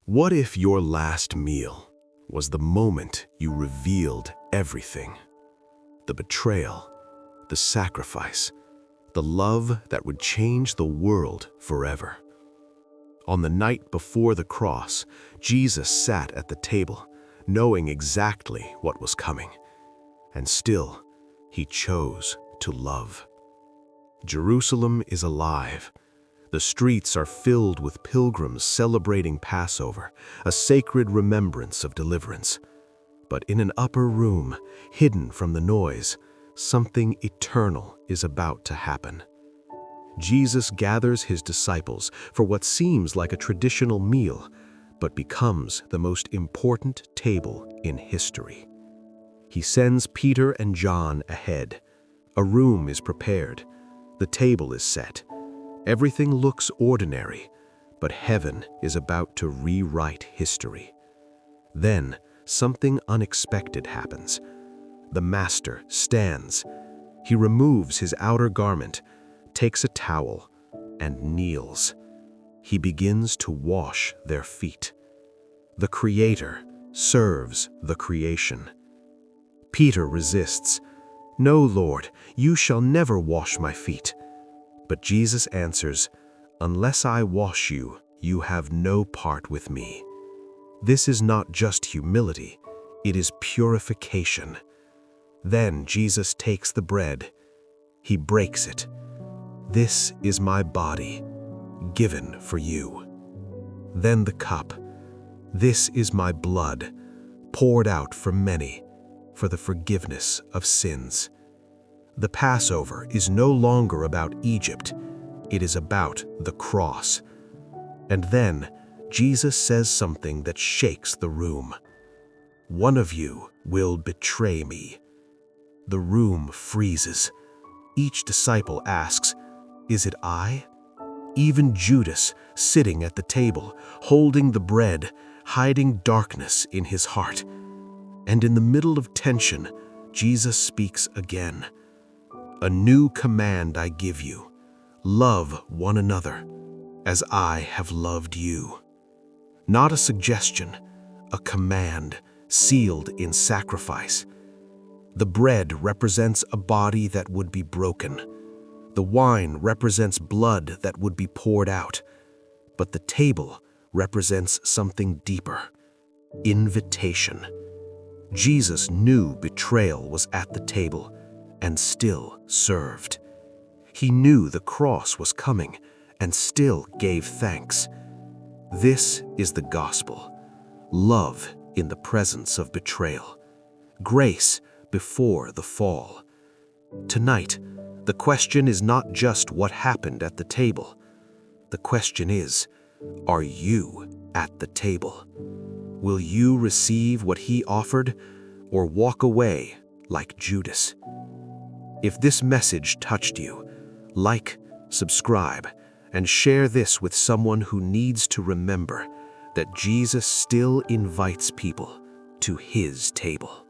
What if your last meal was the moment you revealed everything? The betrayal, the sacrifice, the love that would change the world forever. On the night before the cross, Jesus sat at the table, knowing exactly what was coming. And still, he chose to love. Jerusalem is alive. The streets are filled with pilgrims celebrating Passover, a sacred remembrance of deliverance. But in an upper room, hidden from the noise, something eternal is about to happen. Jesus gathers his disciples for what seems like a traditional meal, but becomes the most important table in history. He sends Peter and John ahead. A room is prepared. The table is set. Everything looks ordinary, but heaven is about to rewrite history. Then, something unexpected happens. The Master stands. He removes his outer garment, takes a towel, and kneels. He begins to wash their feet. The Creator serves the creation. Peter resists. "No, Lord, you shall never wash my feet." But Jesus answers, "Unless I wash you, you have no part with me." This is not just humility, it is purification. Then Jesus takes the bread. He breaks it. "This is my body, given for you." Then the cup. "This is my blood, poured out for many, for the forgiveness of sins." The Passover is no longer about Egypt, it is about the cross. And then Jesus says something that shakes the room. "One of you will betray me." The room freezes. Each disciple asks, "Is it I?" Even Judas, sitting at the table, holding the bread, hiding darkness in his heart. And in the middle of tension, Jesus speaks again. "A new command I give you. Love one another, as I have loved you." Not a suggestion, a command, sealed in sacrifice. The bread represents a body that would be broken. The wine represents blood that would be poured out. But the table represents something deeper: invitation. Jesus knew betrayal was at the table, and still served. He knew the cross was coming, and still gave thanks. This is the gospel: love in the presence of betrayal, grace before the fall. Tonight, the question is not just what happened at the table. The question is, are you at the table? Will you receive what he offered, or walk away like Judas? If this message touched you, like, subscribe, and share this with someone who needs to remember that Jesus still invites people to his table.